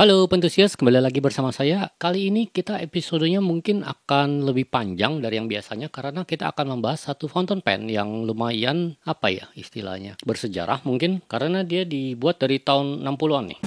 Halo pentusias, kembali lagi bersama saya. Kali ini kita episodenya mungkin akan lebih panjang dari yang biasanya karena kita akan membahas satu fountain pen yang lumayan istilahnya bersejarah mungkin karena dia dibuat dari tahun 60-an nih.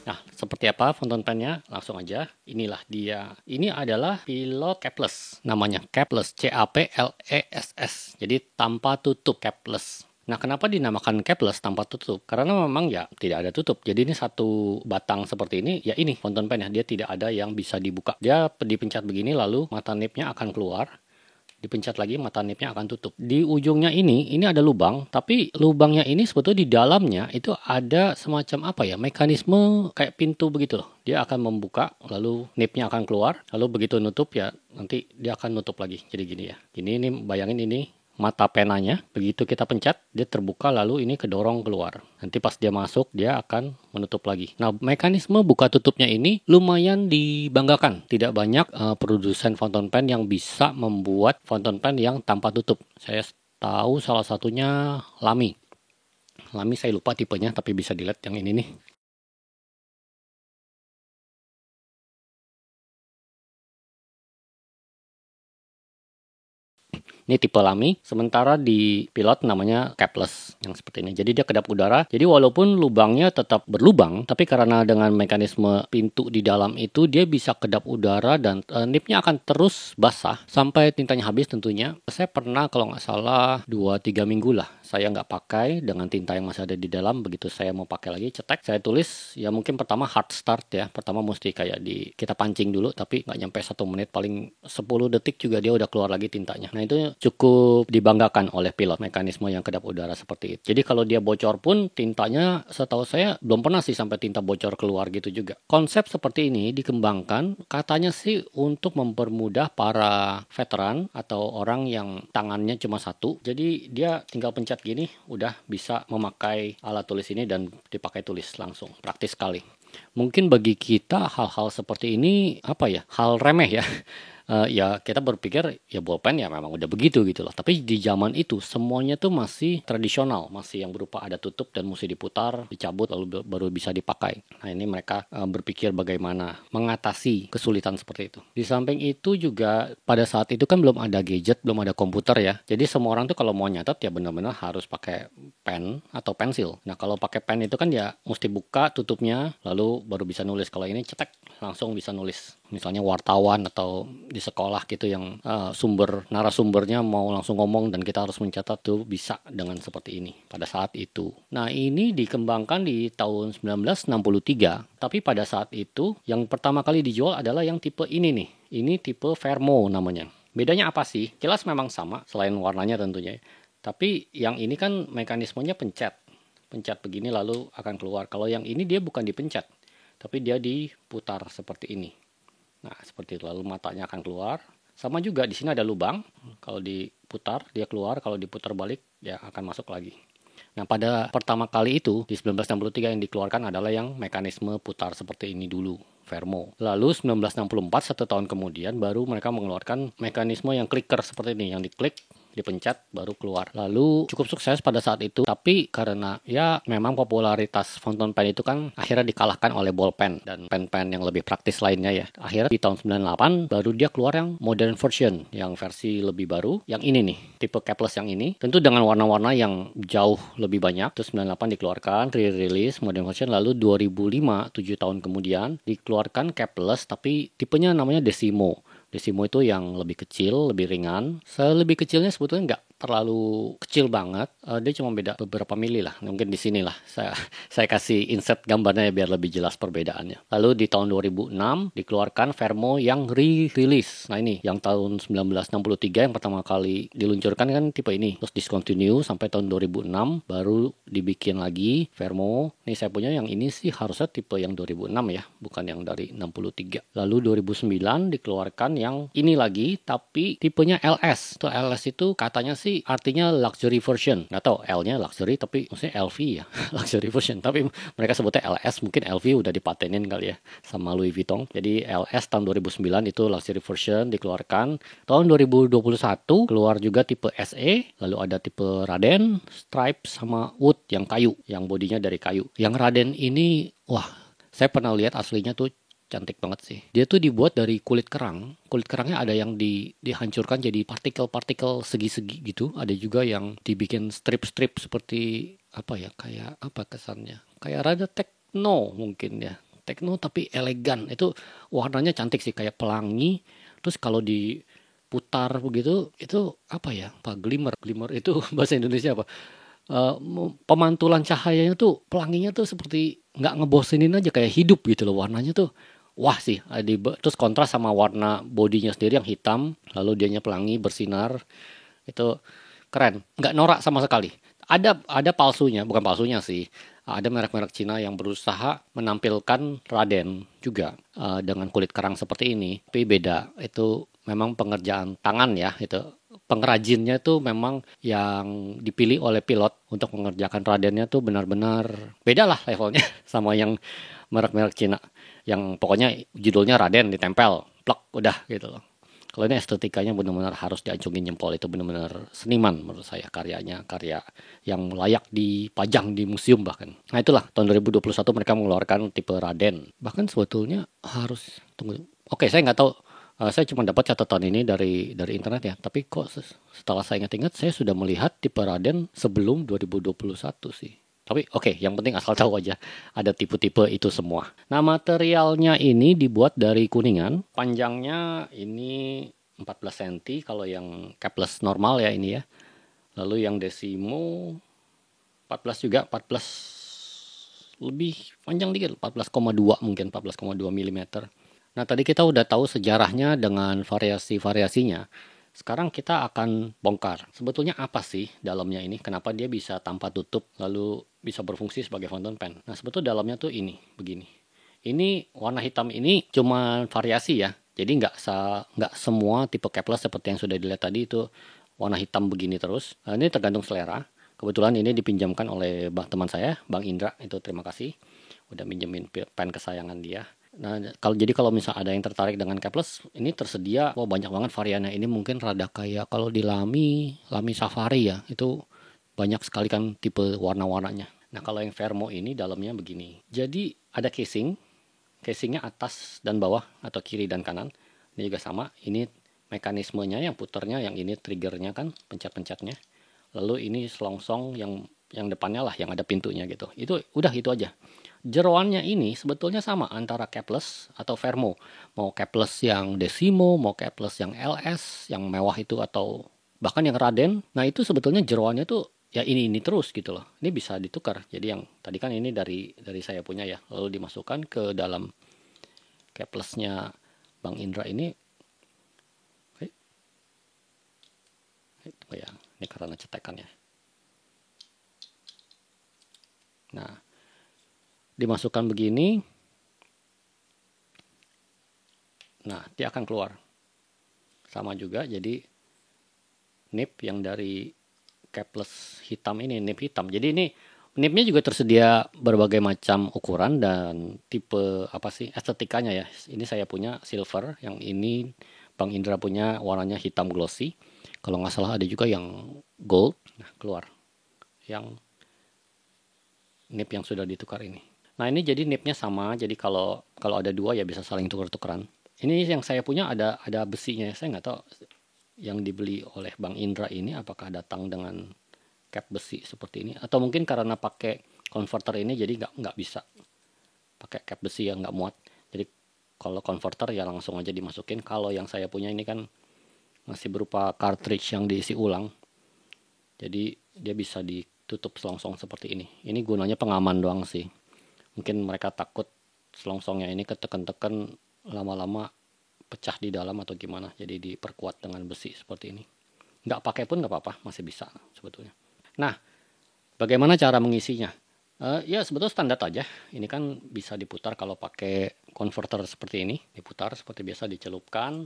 Nah, seperti apa fountain pen-nya? Langsung aja. Inilah dia. Ini adalah Pilot capless. Namanya capless, C-A-P-L-E-S-S. Jadi tanpa tutup, capless. Nah, kenapa dinamakan capless tanpa tutup? Karena memang ya tidak ada tutup. Jadi ini satu batang seperti ini, ya ini fountain pen ya. Dia tidak ada yang bisa dibuka. Dia dipencet begini lalu mata nipnya akan keluar. Dipencet lagi mata nipnya akan tutup. Di ujungnya ini ada lubang, tapi lubangnya ini sebetulnya di dalamnya itu ada semacam mekanisme kayak pintu begitu loh. Dia akan membuka, lalu nipnya akan keluar, lalu begitu nutup ya nanti dia akan nutup lagi. Jadi gini ya. Ini bayangin ini mata penanya, begitu kita pencet, dia terbuka lalu ini kedorong keluar. Nanti pas dia masuk, dia akan menutup lagi. Nah, mekanisme buka tutupnya ini lumayan dibanggakan. Tidak banyak produsen fountain pen yang bisa membuat fountain pen yang tanpa tutup. Saya tahu salah satunya Lamy. Lamy saya lupa tipenya, tapi bisa dilihat yang ini nih. Ini tipe Lamy, sementara di Pilot namanya capless yang seperti ini. Jadi dia kedap udara. Jadi walaupun lubangnya tetap berlubang, tapi karena dengan mekanisme pintu di dalam itu dia bisa kedap udara dan nipnya akan terus basah sampai tintanya habis tentunya. Saya pernah kalau nggak salah 2-3 minggu lah saya nggak pakai dengan tinta yang masih ada di dalam. Begitu saya mau pakai lagi cetek, saya tulis ya mungkin pertama hard start ya. Pertama mesti kayak kita pancing dulu, tapi nggak nyampe 1 menit, paling 10 detik juga dia udah keluar lagi tintanya. Nah itu cukup dibanggakan oleh Pilot, mekanisme yang kedap udara seperti itu. Jadi kalau dia bocor pun tintanya setahu saya belum pernah sih sampai tinta bocor keluar gitu juga. Konsep seperti ini dikembangkan katanya sih untuk mempermudah para veteran atau orang yang tangannya cuma satu. Jadi dia tinggal pencet gini udah bisa memakai alat tulis ini dan dipakai tulis langsung. Praktis sekali. Mungkin bagi kita hal-hal seperti ini hal remeh ya. Ya kita berpikir ya bolpen ya memang udah begitu gitu loh. Tapi di zaman itu semuanya tuh masih tradisional, masih yang berupa ada tutup dan mesti diputar, dicabut lalu baru bisa dipakai. Nah ini mereka berpikir bagaimana mengatasi kesulitan seperti itu. Di samping itu juga pada saat itu kan belum ada gadget, belum ada komputer ya. Jadi semua orang tuh kalau mau nyatet ya benar-benar harus pakai pen atau pensil. Nah kalau pakai pen itu kan ya mesti buka tutupnya lalu baru bisa nulis. Kalau ini cetek langsung bisa nulis. Misalnya wartawan atau di sekolah gitu yang narasumbernya mau langsung ngomong dan kita harus mencatat tuh bisa dengan seperti ini pada saat itu. Nah ini dikembangkan di tahun 1963, tapi pada saat itu yang pertama kali dijual adalah yang tipe ini nih. Ini tipe Vermo namanya. Bedanya apa sih? Jelas memang sama selain warnanya tentunya. Tapi yang ini kan mekanismenya pencet. Pencet begini lalu akan keluar. Kalau yang ini dia bukan dipencet, tapi dia diputar seperti ini. Nah, seperti itu. Lalu matanya akan keluar. Sama juga di sini ada lubang. Kalau diputar, dia keluar. Kalau diputar balik, dia akan masuk lagi. Nah, pada pertama kali itu, di 1963 yang dikeluarkan adalah yang mekanisme putar seperti ini dulu, Vermo. Lalu 1964, 1 tahun kemudian, baru mereka mengeluarkan mekanisme yang clicker seperti ini. Yang diklik, dipencet baru keluar. Lalu cukup sukses pada saat itu, tapi karena ya memang popularitas fountain pen itu kan akhirnya dikalahkan oleh ballpen dan pen-pen yang lebih praktis lainnya ya. Akhirnya di tahun 98 baru dia keluar yang modern version, yang versi lebih baru, yang ini nih, tipe capless yang ini. Tentu dengan warna-warna yang jauh lebih banyak. Terus 98 dikeluarkan, re-release modern version, lalu 2005, 7 tahun kemudian dikeluarkan capless tapi tipenya namanya Decimo. Decimo itu yang lebih kecil, lebih ringan. Lebih kecilnya sebetulnya nggak terlalu kecil banget. Dia cuma beda beberapa mili lah. Mungkin di sini lah saya kasih insert gambarnya biar lebih jelas perbedaannya. Lalu di tahun 2006 dikeluarkan Vermo yang re-release. Nah ini yang tahun 1963 yang pertama kali diluncurkan kan tipe ini. Terus discontinue sampai tahun 2006 baru dibikin lagi Vermo. Nih saya punya yang ini sih harusnya tipe yang 2006 ya, bukan yang dari 63. Lalu 2009 dikeluarkan yang ini lagi tapi tipenya LS. Tuh LS itu katanya sih sih artinya luxury version. Nggak tahu L-nya luxury tapi maksudnya LV ya, luxury version. Tapi mereka sebutnya LS, mungkin LV udah dipatenin kali ya sama Louis Vuitton. Jadi LS tahun 2009 itu luxury version dikeluarkan. Tahun 2021 keluar juga tipe SE, lalu ada tipe Raden, Stripe sama Wood yang kayu, yang bodinya dari kayu. Yang Raden ini, wah, saya pernah lihat aslinya tuh cantik banget sih. Dia tuh dibuat dari kulit kerang. Kulit kerangnya ada yang dihancurkan jadi partikel-partikel segi-segi gitu. Ada juga yang dibikin strip-strip seperti apa ya? Kayak apa kesannya? Kayak rada techno mungkin ya. Techno tapi elegan. Itu warnanya cantik sih, kayak pelangi. Terus kalau diputar begitu, itu apa ya? Apa glimmer? Glimmer itu bahasa Indonesia apa? Pemantulan cahayanya tuh pelanginya tuh seperti nggak ngebosenin aja, kayak hidup gitu loh warnanya tuh. Wah sih, terus kontras sama warna bodinya sendiri yang hitam, lalu dianya pelangi bersinar, itu keren, nggak norak sama sekali. Ada palsunya, bukan palsunya sih. Ada merek-merek Cina yang berusaha menampilkan Raden juga dengan kulit kerang seperti ini, tapi beda. Itu memang pengerjaan tangan ya, itu pengrajinnya itu memang yang dipilih oleh pilot untuk mengerjakan Radennya tuh benar-benar beda lah levelnya sama yang merek-merek Cina. Yang pokoknya judulnya Raden ditempel, plak, udah gitu loh. Kalau ini estetikanya benar-benar harus diacungin jempol, itu benar-benar seniman menurut saya karyanya, karya yang layak dipajang di museum bahkan. Nah itulah tahun 2021 mereka mengeluarkan tipe Raden. Bahkan sebetulnya harus tunggu. Oke, saya nggak tahu. Saya cuma dapat catatan ini dari internet ya. Tapi kok setelah saya ingat-ingat saya sudah melihat tipe Raden sebelum 2021 sih. Tapi oke, yang penting asal tahu aja ada tipe-tipe itu semua. Nah, materialnya ini dibuat dari kuningan. Panjangnya ini 14 cm kalau yang capless normal ya ini ya. Lalu yang Decimo 14 juga, 14 lebih panjang dikit, 14,2 mungkin, 14,2 mm. Nah, tadi kita udah tahu sejarahnya dengan variasi-variasinya. Sekarang kita akan bongkar. Sebetulnya apa sih dalamnya ini? Kenapa dia bisa tanpa tutup lalu bisa berfungsi sebagai fountain pen? Nah, sebetulnya dalamnya tuh ini, begini. Ini warna hitam ini cuma variasi ya. Jadi nggak semua tipe capless seperti yang sudah dilihat tadi itu warna hitam begini terus. Nah, ini tergantung selera. Kebetulan ini dipinjamkan oleh teman saya, Bang Indra. Itu terima kasih udah minjemin pen kesayangan dia. Nah, kalau misal ada yang tertarik dengan capless, ini tersedia banyak banget variannya. Ini mungkin rada kayak kalau di Lamy Safari ya, itu banyak sekali kan tipe warna-warnanya. Nah, kalau yang Vermo ini dalamnya begini. Jadi ada casingnya atas dan bawah atau kiri dan kanan. Ini juga sama. Ini mekanismenya yang puternya, yang ini triggernya kan, pencet-pencetnya. Lalu ini selongsong yang depannya lah, yang ada pintunya gitu. Itu aja. Jeroannya ini sebetulnya sama antara capless atau Vermo. Mau capless yang Decimo, mau capless yang LS, yang mewah itu atau bahkan yang Raden. Nah itu sebetulnya jeroannya tuh ya ini terus gitu loh. Ini bisa ditukar. Jadi yang tadi kan ini dari saya punya ya. Lalu dimasukkan ke dalam caplessnya Bang Indra ini. Ya, ini karena cetekannya. Nah, dimasukkan begini. Nah, dia akan keluar. Sama juga, jadi nip yang dari capless hitam ini, nip hitam. Jadi ini nipnya juga tersedia berbagai macam ukuran dan tipe estetikanya ya. Ini saya punya silver, yang ini Bang Indra punya warnanya hitam glossy. Kalau nggak salah ada juga yang gold. Nah, keluar. Yang nip yang sudah ditukar ini. Nah, ini jadi nipnya sama. Jadi kalau ada dua ya bisa saling tukar-tukaran. Ini yang saya punya ada besinya. Saya nggak tahu yang dibeli oleh Bang Indra ini apakah datang dengan cap besi seperti ini atau mungkin karena pakai converter ini jadi nggak bisa pakai cap besi yang nggak muat. Jadi kalau converter ya langsung aja dimasukin. Kalau yang saya punya ini kan masih berupa cartridge yang diisi ulang. Jadi dia bisa ditutup selongsong seperti ini. Ini gunanya pengaman doang sih. Mungkin mereka takut selongsongnya ini ketekan-tekan lama-lama pecah di dalam atau gimana. Jadi diperkuat dengan besi seperti ini. Nggak pakai pun nggak apa-apa, masih bisa sebetulnya. Nah, bagaimana cara mengisinya? Ya sebetulnya standar aja. Ini kan bisa diputar kalau pakai converter seperti ini. Diputar seperti biasa, dicelupkan.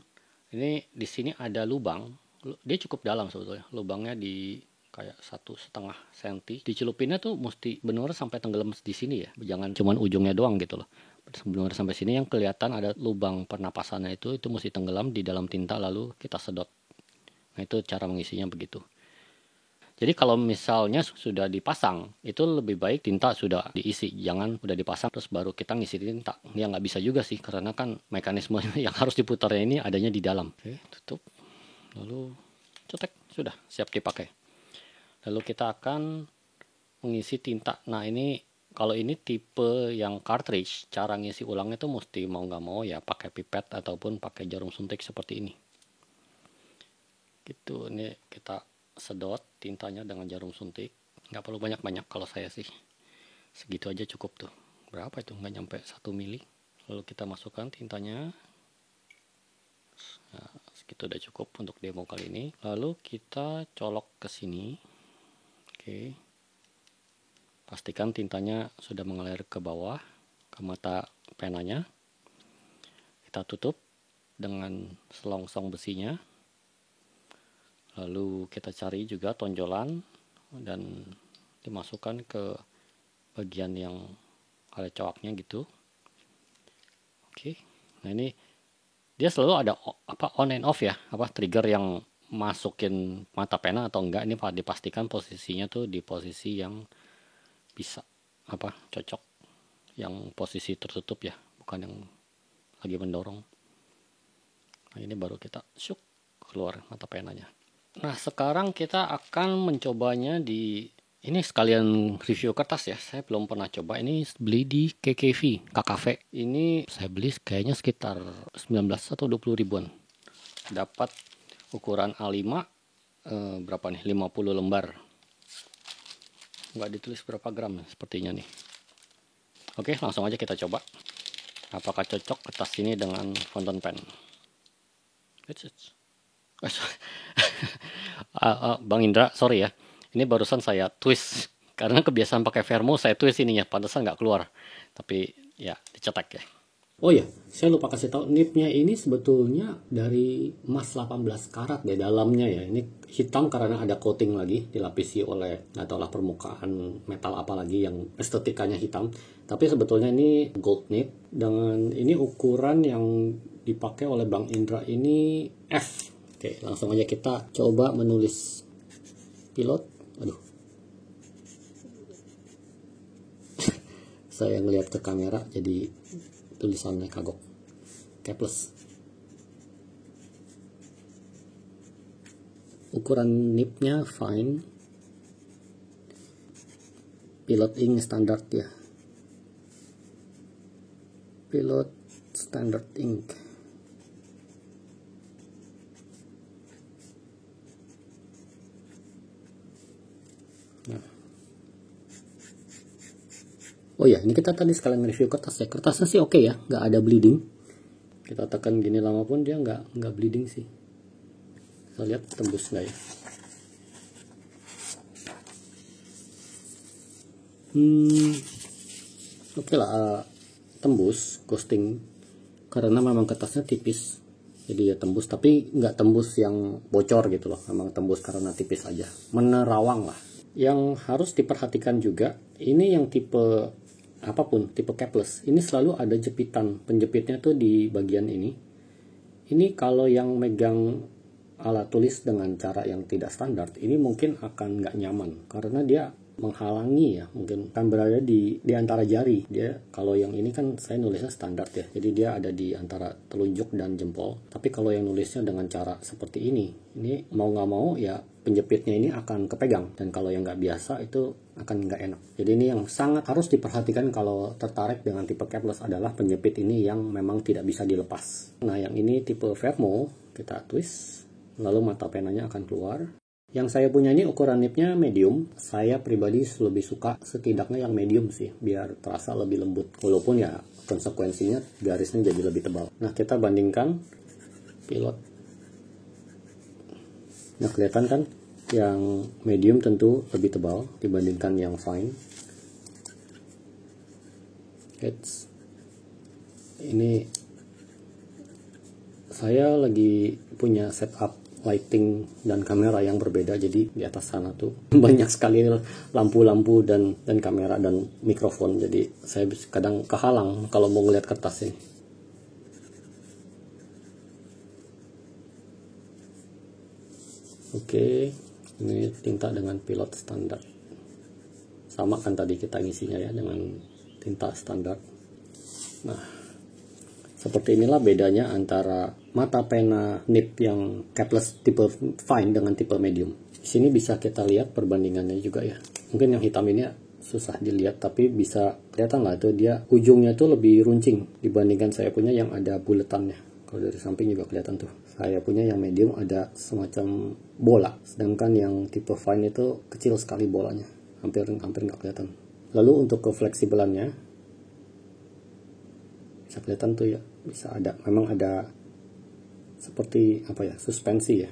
Ini di sini ada lubang Dia cukup dalam sebetulnya, lubangnya di kayak 1,5 senti. Dicelupinnya tuh mesti benar sampai tenggelam di sini ya, jangan cuman ujungnya doang gitu loh. Benar sampai sini yang kelihatan ada lubang pernapasannya itu mesti tenggelam di dalam tinta lalu kita sedot. Nah itu cara mengisinya begitu. Jadi kalau misalnya sudah dipasang, itu lebih baik tinta sudah diisi, jangan udah dipasang terus baru kita ngisi tinta. Ya nggak bisa juga sih, karena kan mekanisme yang harus diputarnya ini adanya di dalam. Oke, tutup. Lalu cetek, sudah siap dipakai. Lalu kita akan mengisi tinta. Nah ini kalau ini tipe yang cartridge, cara ngisi ulangnya tuh mesti mau nggak mau ya pakai pipet ataupun pakai jarum suntik seperti ini. Gitu, ini kita sedot tintanya dengan jarum suntik. Nggak perlu banyak-banyak, kalau saya sih segitu aja cukup tuh. Berapa itu? Nggak nyampe 1 mili. Lalu kita masukkan tintanya. Nah, segitu udah cukup untuk demo kali ini. Lalu kita colok ke sini. Oke. Pastikan tintanya sudah mengalir ke bawah, ke mata penanya. Kita tutup dengan selongsong besinya. Lalu kita cari juga tonjolan dan dimasukkan ke bagian yang ada coaknya gitu. Oke. Nah ini dia selalu ada on and off ya, trigger yang masukin mata pena atau enggak. Ini dipastikan posisinya tuh di posisi yang bisa cocok, yang posisi tertutup ya, bukan yang lagi mendorong. Nah ini baru kita syuk keluar mata penanya. Nah sekarang kita akan mencobanya di ini, sekalian review kertas ya. Saya belum pernah coba. Ini beli di KKV. Ini saya beli kayaknya sekitar 19 atau 20 ribuan. Dapat ukuran A5 berapa nih? 50 lembar. Nggak ditulis berapa gram sepertinya nih. Oke, langsung aja kita coba. Apakah cocok kertas ini dengan fountain pen? Bang Indra, sorry ya. Ini barusan saya twist. Karena kebiasaan pakai Vermo, saya twist ininya. Pantesan nggak keluar. Tapi ya, dicetak ya. Oh ya, saya lupa kasih tahu, nipnya ini sebetulnya dari emas 18 karat deh dalamnya ya. Ini hitam karena ada coating lagi, dilapisi oleh nggak tahu lah permukaan metal apa lagi yang estetikanya hitam. Tapi sebetulnya ini gold nip dengan ini ukuran yang dipakai oleh Bang Indra ini F. Oke, langsung aja kita coba menulis pilot. Aduh. Saya ngelihat ke kamera jadi tulisannya kagok. Caples. Ukuran nipnya fine. Pilot ink standar ya. Pilot standard ink. Nah. Oh ya, ini kita tadi sekalian review kertas ya. Kertasnya sih oke ya, nggak ada bleeding. Kita tekan gini lama pun dia nggak bleeding sih. Kita lihat tembus nggak ya. Oke lah, tembus ghosting karena memang kertasnya tipis. Jadi ya tembus, tapi nggak tembus yang bocor gitu loh. Memang tembus karena tipis aja. Menerawang lah. Yang harus diperhatikan juga, ini yang tipe apapun, tipe caples, ini selalu ada jepitan. Penjepitnya tuh di bagian ini. Ini kalau yang megang alat tulis dengan cara yang tidak standar, ini mungkin akan nggak nyaman karena dia menghalangi ya, mungkin kan berada di antara jari. Dia kalau yang ini kan saya nulisnya standar ya, jadi dia ada di antara telunjuk dan jempol. Tapi kalau yang nulisnya dengan cara seperti ini mau nggak mau ya penjepitnya ini akan kepegang, dan kalau yang nggak biasa itu akan nggak enak. Jadi ini yang sangat harus diperhatikan kalau tertarik dengan tipe caples adalah penjepit ini yang memang tidak bisa dilepas. Nah yang ini tipe Vermo, kita twist lalu mata penanya akan keluar. Yang saya punya ini ukuran nipnya medium. Saya pribadi lebih suka setidaknya yang medium sih, biar terasa lebih lembut. Walaupun ya konsekuensinya garisnya jadi lebih tebal. Nah kita bandingkan pilot. Nah kelihatan kan yang medium tentu lebih tebal dibandingkan yang fine. Ini saya lagi punya setup lighting dan kamera yang berbeda. Jadi di atas sana tuh banyak sekali lampu-lampu dan kamera dan mikrofon. Jadi saya kadang kehalang kalau mau ngeliat kertas ini. Oke, ini tinta dengan Pilot standar. Sama kan tadi kita ngisinya ya dengan tinta standar. Nah, seperti inilah bedanya antara mata pena nib yang capless tipe fine dengan tipe medium. Di sini bisa kita lihat perbandingannya juga ya. Mungkin yang hitam ini susah dilihat, tapi bisa kelihatan lah itu dia ujungnya tuh lebih runcing dibandingkan saya punya yang ada buletannya. Kalau dari samping juga kelihatan tuh. Saya punya yang medium ada semacam bola, sedangkan yang tipe fine itu kecil sekali bolanya, hampir nggak kelihatan. Lalu untuk kefleksibelannya bisa kelihatan tuh ya, bisa ada, memang ada seperti apa ya, suspensi ya,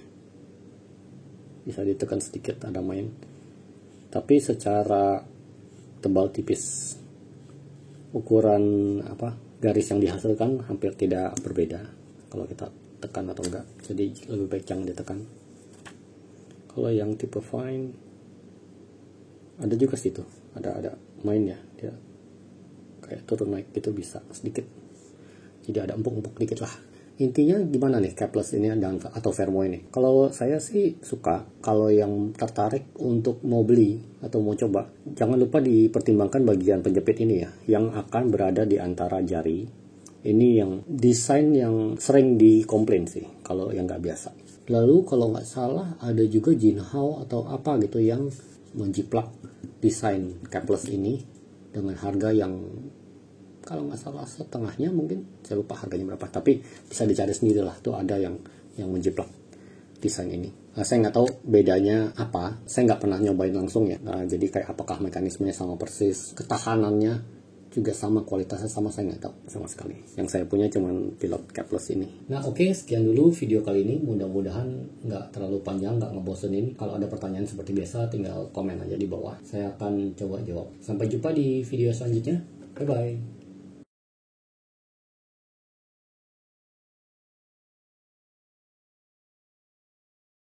bisa ditekan sedikit, ada main. Tapi secara tebal tipis, ukuran apa garis yang dihasilkan hampir tidak berbeda kalau kita tekan atau enggak, jadi lebih baik jangan ditekan. Kalau yang tipe fine ada juga situ, ada main ya, dia kayak turun naik gitu bisa sedikit, jadi ada empuk-empuk dikit lah. Intinya gimana nih capless ini atau Vermo ini? Kalau saya sih suka. Kalau yang tertarik untuk mau beli atau mau coba, jangan lupa dipertimbangkan bagian penjepit ini ya, yang akan berada di antara jari. Ini yang desain yang sering dikomplain sih kalau yang nggak biasa. Lalu kalau nggak salah ada juga Jinhao atau apa gitu yang menjiplak desain capless ini dengan harga yang kalau nggak salah setengahnya, mungkin saya lupa harganya berapa, tapi bisa dicari sendiri lah, tuh ada yang menjiplak desain ini. Saya nggak tahu bedanya apa, saya nggak pernah nyobain langsung ya. Jadi kayak apakah mekanismenya sama persis, ketahanannya juga sama, kualitasnya sama, saya nggak tahu sama sekali. Yang saya punya cuman Pilot capless ini. Nah oke, sekian dulu video kali ini. Mudah-mudahan nggak terlalu panjang, nggak ngebosenin. Kalau ada pertanyaan seperti biasa, tinggal komen aja di bawah. Saya akan coba jawab. Sampai jumpa di video selanjutnya. Bye-bye.